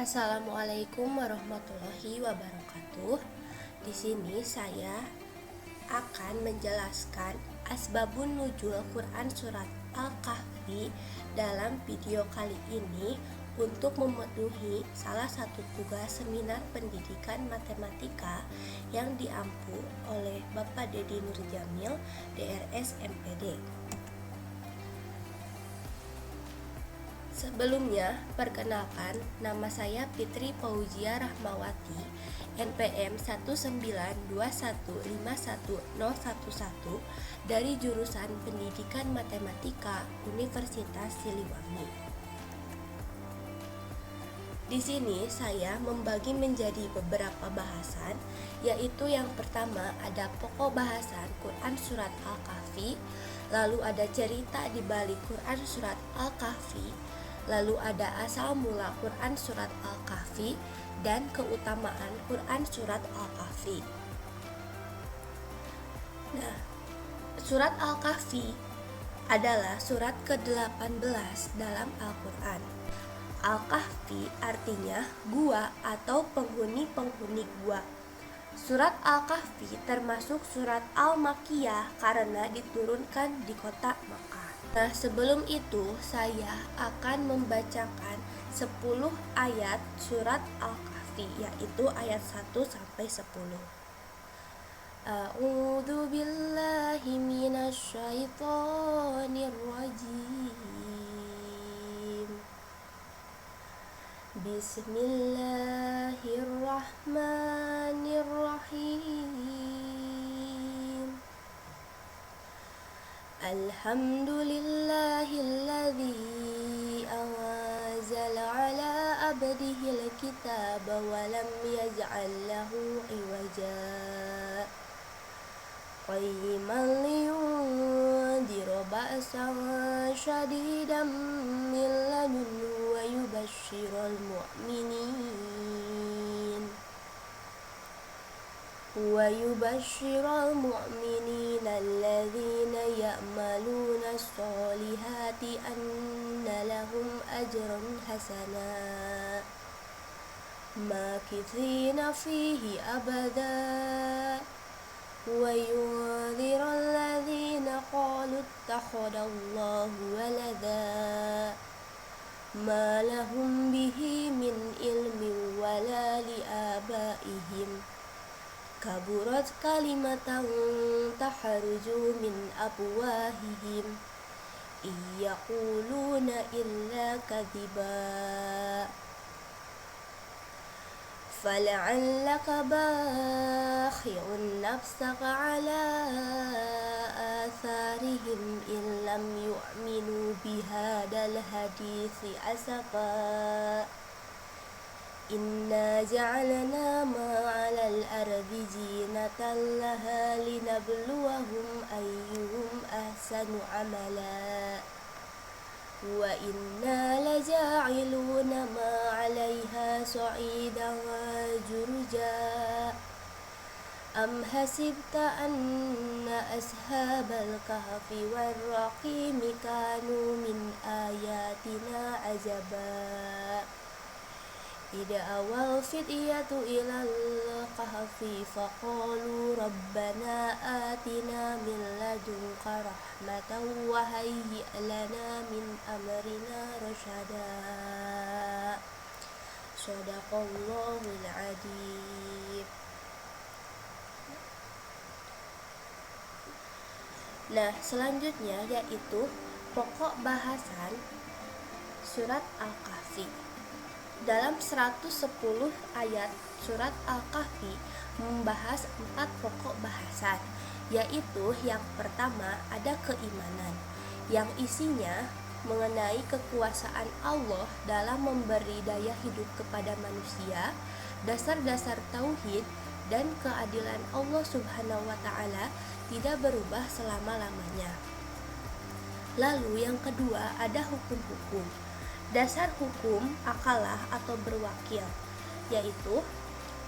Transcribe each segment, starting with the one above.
Assalamualaikum warahmatullahi wabarakatuh. Di sini saya akan menjelaskan asbabun nuzul Quran surat Al-Kahfi dalam video kali ini untuk memenuhi salah satu tugas seminar pendidikan matematika yang diampu oleh Bapak Dedi Nurjamil, DRS MPD. Sebelumnya, perkenalkan, nama saya Fitri Fauzia Rahmawati, NPM 192151011 dari jurusan Pendidikan Matematika Universitas Siliwangi. Di sini saya membagi menjadi beberapa bahasan, yaitu yang pertama ada pokok bahasan Quran surat Al-Kahfi, lalu ada cerita di balik Quran surat Al-Kahfi, lalu ada asal mula Quran surat Al-Kahfi, dan keutamaan Quran surat Al-Kahfi. Nah, surat Al-Kahfi adalah surat ke-18 dalam Al-Quran. Al-Kahfi artinya gua atau penghuni-penghuni gua. Surat Al-Kahfi termasuk surat Al-Makkiyah karena diturunkan di kota Makkah. Nah, sebelum itu saya akan membacakan 10 ayat surat Al-Kahfi, yaitu ayat 1 sampai 10. A'udzu billahi minasyaitonir rajim. Bismillahirrahmanirrahim. Alhamdulillahilladzi anzala ala abdihil kitaba wa lam yaj'al lahu iwaja qayyiman liyundira ba'san syadidan min ladunhu wa yubashshiral mu'minin alladhina ya'maluna as-solihati anna lahum ajran hasana makithina fihi abada wa yunzira alladhina qalu ittakhadallahu walada ma lahum bihi min ilmin wala liabaihim kaburat kalimatan takhruju min afwahihim yaquluna illa kadhiba fala'allaka bakhi'un nafsaka ala atharihim in lam yu'minu bihadal hadithi asafa inna ja'alna ma'alal ardi zinatan laha linabluwahum ayyuhum ahsanu amala wa inna laja'iluna ma'alaiha sa'idan jurja am hasibta anna ashabal kahfi warraqimi kanu min ayatina ajaba Ida awal fityatu ilal kahfi faqalu rabbana atina min ladunka rahmatan wa hayyi' lana min amrina rasyada. Shadaqallahul adzim. Nah, selanjutnya yaitu pokok bahasan surat Al-Kahfi. Dalam 110 ayat surat Al-Kahfi membahas 4 pokok bahasan, yaitu yang pertama ada keimanan, yang isinya mengenai kekuasaan Allah dalam memberi daya hidup kepada manusia, dasar-dasar tauhid, dan keadilan Allah Subhanahu wa Ta'ala tidak berubah selama-lamanya. Lalu yang kedua ada hukum-hukum. Dasar hukum akalah atau berwakil, yaitu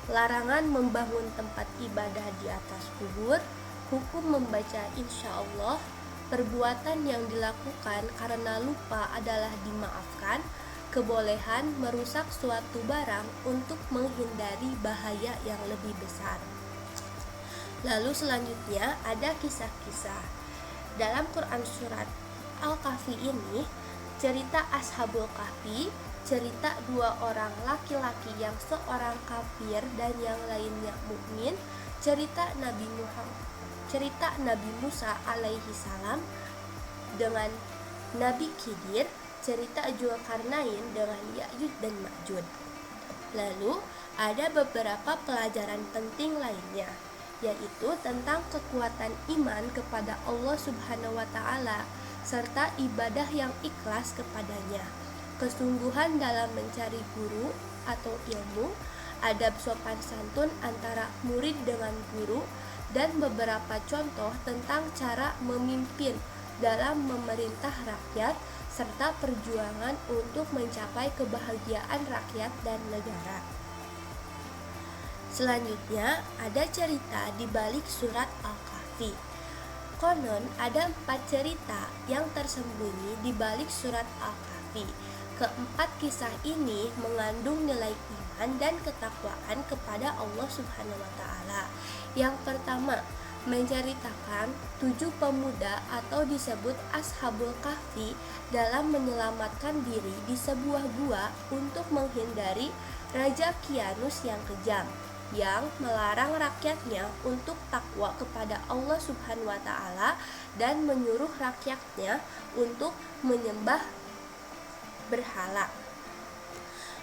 larangan membangun tempat ibadah di atas kubur, hukum membaca insya Allah, perbuatan yang dilakukan karena lupa adalah dimaafkan, kebolehan merusak suatu barang untuk menghindari bahaya yang lebih besar. Lalu selanjutnya ada kisah-kisah. Dalam Quran surat Al-Kahfi ini, cerita Ashabul Kahfi, cerita dua orang laki-laki yang seorang kafir dan yang lainnya mukmin, cerita Nabi Musa alaihi salam dengan Nabi Khidir, cerita Dzulkarnain dengan Ya'juj dan Ma'juj. Lalu ada beberapa pelajaran penting lainnya, yaitu tentang kekuatan iman kepada Allah Subhanahu wa Ta'ala serta ibadah yang ikhlas kepadanya, kesungguhan dalam mencari guru atau ilmu, adab sopan santun antara murid dengan guru, dan beberapa contoh tentang cara memimpin dalam memerintah rakyat serta perjuangan untuk mencapai kebahagiaan rakyat dan negara. Selanjutnya ada cerita di balik surat Al-Kahfi. Konon ada 4 cerita yang tersembunyi di balik surat Al-Kahfi. Keempat kisah ini mengandung nilai iman dan ketakwaan kepada Allah Subhanahu wa Ta'ala. Yang pertama, menceritakan 7 pemuda atau disebut Ashabul Kahfi dalam menyelamatkan diri di sebuah gua untuk menghindari Raja Kianus yang kejam, yang melarang rakyatnya untuk takwa kepada Allah Subhanahu wa Ta'ala dan menyuruh rakyatnya untuk menyembah berhala.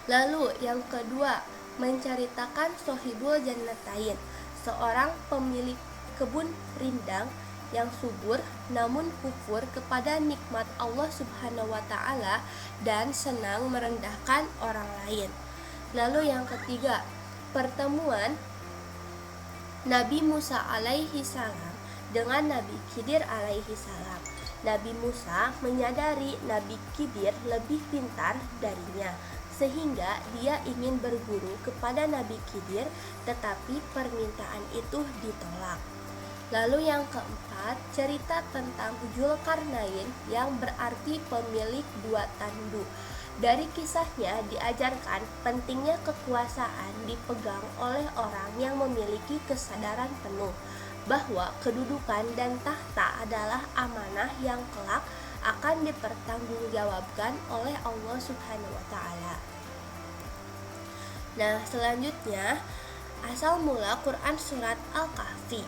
Lalu yang kedua, menceritakan Sohibul Jannatain, seorang pemilik kebun rindang yang subur namun kufur kepada nikmat Allah Subhanahu wa Ta'ala dan senang merendahkan orang lain. Lalu yang ketiga, pertemuan Nabi Musa alaihi salam dengan Nabi Khidir alaihi salam. Nabi Musa menyadari Nabi Khidir lebih pintar darinya, sehingga dia ingin berguru kepada Nabi Khidir, tetapi permintaan itu ditolak. Lalu yang keempat, cerita tentang Dzulkarnain yang berarti pemilik 2 tandu. Dari kisahnya diajarkan pentingnya kekuasaan dipegang oleh orang yang memiliki kesadaran penuh bahwa kedudukan dan tahta adalah amanah yang kelak akan dipertanggungjawabkan oleh Allah Subhanahu wa Ta'ala. Nah, selanjutnya asal mula Quran surat Al-Kahfi.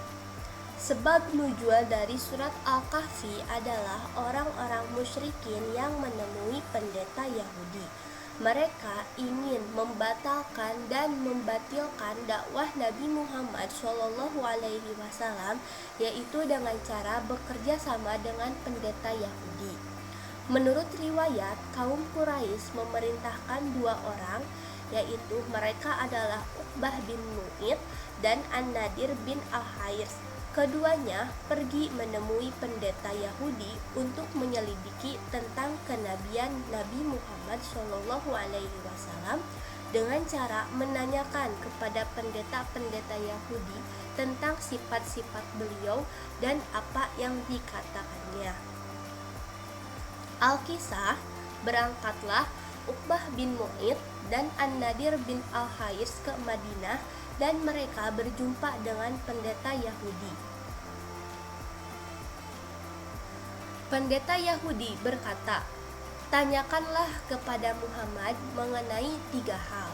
Sebab nuzul dari surat Al-Kahfi adalah orang-orang musyrikin yang menemui pendeta Yahudi. Mereka ingin membatalkan dan membatilkan dakwah Nabi Muhammad SAW, yaitu dengan cara bekerja sama dengan pendeta Yahudi. Menurut riwayat, kaum Quraisy memerintahkan 2 orang, yaitu mereka adalah Uqbah bin Mu'id dan An-Nadir bin Al-Hairs. Keduanya pergi menemui pendeta Yahudi untuk menyelidiki tentang kenabian Nabi Muhammad SAW dengan cara menanyakan kepada pendeta-pendeta Yahudi tentang sifat-sifat beliau dan apa yang dikatakannya. Al-Kisah, berangkatlah Uqbah bin Mu'id dan An-Nadir bin Al-Hairs ke Madinah dan mereka berjumpa dengan pendeta Yahudi. Pendeta Yahudi berkata, "Tanyakanlah kepada Muhammad mengenai 3 hal.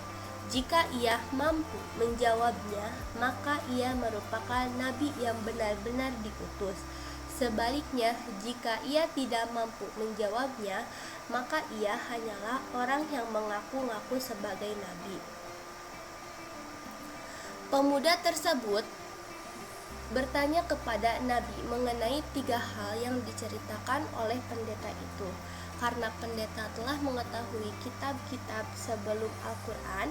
Jika ia mampu menjawabnya, maka ia merupakan nabi yang benar-benar diutus. Sebaliknya, jika ia tidak mampu menjawabnya, maka ia hanyalah orang yang mengaku-ngaku sebagai nabi." Pemuda tersebut bertanya kepada Nabi mengenai 3 hal yang diceritakan oleh pendeta itu. Karena pendeta telah mengetahui kitab-kitab sebelum Al-Quran,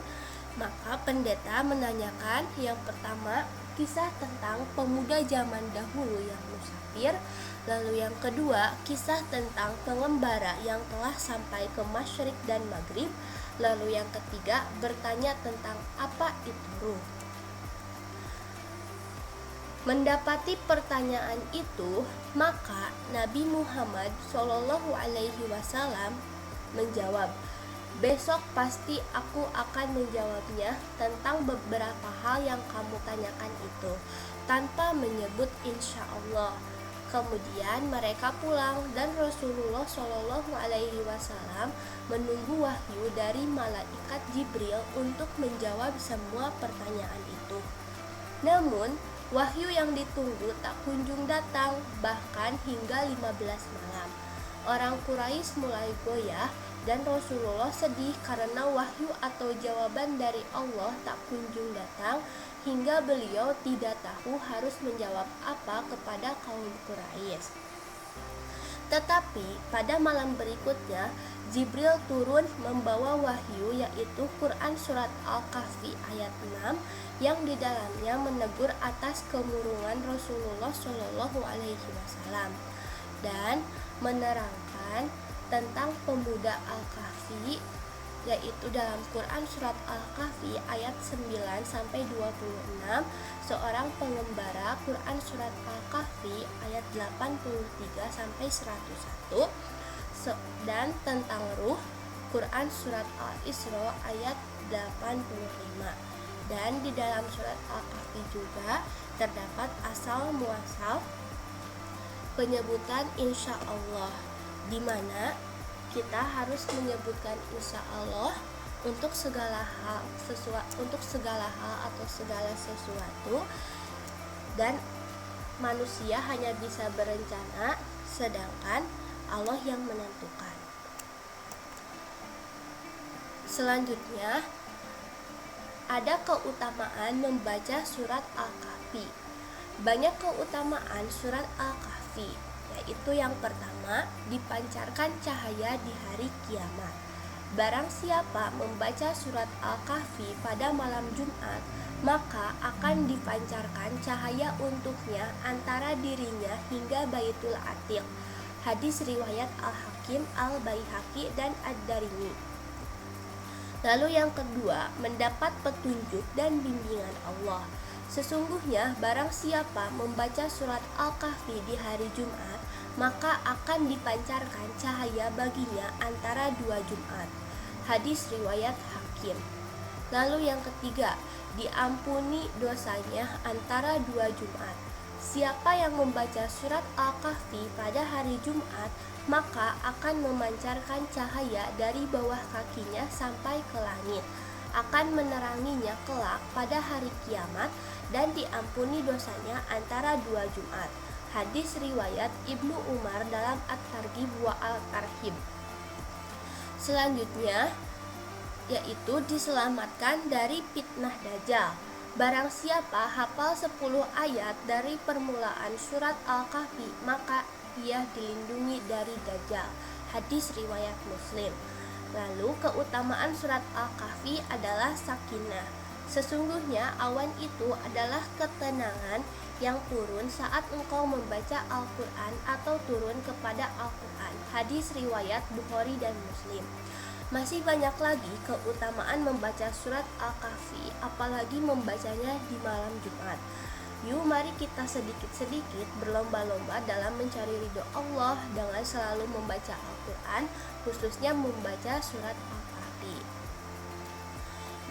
maka pendeta menanyakan yang pertama, kisah tentang pemuda zaman dahulu yang musafir. Lalu yang kedua, kisah tentang pengembara yang telah sampai ke Masyriq dan Maghrib. Lalu yang ketiga, bertanya tentang apa itu ruh. Mendapati pertanyaan itu, maka Nabi Muhammad SAW menjawab, Besok pasti aku akan menjawabnya tentang beberapa hal yang kamu tanyakan itu, tanpa menyebut insya Allah. Kemudian mereka pulang dan Rasulullah Shallallahu Alaihi Wasallam menunggu wahyu dari malaikat Jibril untuk menjawab semua pertanyaan itu. Namun, wahyu yang ditunggu tak kunjung datang, bahkan hingga 15 malam. Orang Quraisy mulai goyah dan Rasulullah sedih karena wahyu atau jawaban dari Allah tak kunjung datang, hingga beliau tidak tahu harus menjawab apa kepada kaum Quraisy. Tetapi pada malam berikutnya, Jibril turun membawa wahyu, yaitu Quran Surat Al-Kahfi ayat 6 yang di dalamnya menegur atas kemurungan Rasulullah Shallallahu Alaihi Wasallam dan menerangkan tentang pemuda Al-Kahfi, yaitu dalam Quran Surat Al-Kahfi ayat 9-26, seorang pengembara Quran Surat Al-Kahfi ayat 83-101, dan tentang ruh Quran Surat Al-Isra ayat 85. Dan di dalam Surat Al-Kahfi juga terdapat asal muasal penyebutan insya Allah, di mana kita harus menyebutkan insya Allah untuk segala hal atau segala sesuatu, dan manusia hanya bisa berencana sedangkan Allah yang menentukan. Selanjutnya ada keutamaan membaca surat Al-Kahfi. Banyak keutamaan surat Al-Kahfi, yaitu yang pertama, dipancarkan cahaya di hari kiamat. Barang siapa membaca surat Al-Kahfi pada malam Jumat, maka akan dipancarkan cahaya untuknya antara dirinya hingga Baitul Atiq. Hadis riwayat Al-Hakim, Al-Baihaqi, dan Ad-Darimi. Lalu yang kedua, mendapat petunjuk dan bimbingan Allah. Sesungguhnya barang siapa membaca surat Al-Kahfi di hari Jumat, maka akan dipancarkan cahaya baginya antara dua Jumat. Hadis riwayat Hakim. Lalu yang ketiga, diampuni dosanya antara dua Jumat. Siapa yang membaca surat Al-Kahfi pada hari Jumat, maka akan memancarkan cahaya dari bawah kakinya sampai ke langit, akan meneranginya kelak pada hari kiamat, dan diampuni dosanya antara dua Jumat. Hadis riwayat Ibnu Umar dalam At-Targhib wa Al-Tarhib. Selanjutnya yaitu diselamatkan dari fitnah Dajjal. Barang siapa hafal 10 ayat dari permulaan surat Al-Kahfi, maka ia dilindungi dari Dajjal. Hadis riwayat Muslim. Lalu keutamaan surat Al-Kahfi adalah sakinah. Sesungguhnya awan itu adalah ketenangan yang turun saat engkau membaca Al-Quran atau turun kepada Al-Quran. Hadis riwayat Bukhari dan Muslim. Masih banyak lagi keutamaan membaca surat Al-Kahfi, apalagi membacanya di malam Jumat. Yuk mari kita sedikit-sedikit berlomba-lomba dalam mencari ridho Allah dengan selalu membaca Al-Quran, khususnya membaca surat Al-Kahfi.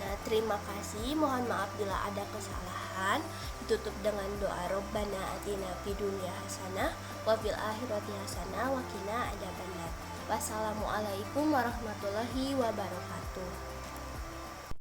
Nah, terima kasih. Mohon maaf bila ada kesalahan. Ditutup dengan doa Rabbana atina fid dunya hasanah wa fil akhirati hasanah wa qina adzabannar. Wassalamualaikum warahmatullahi wabarakatuh.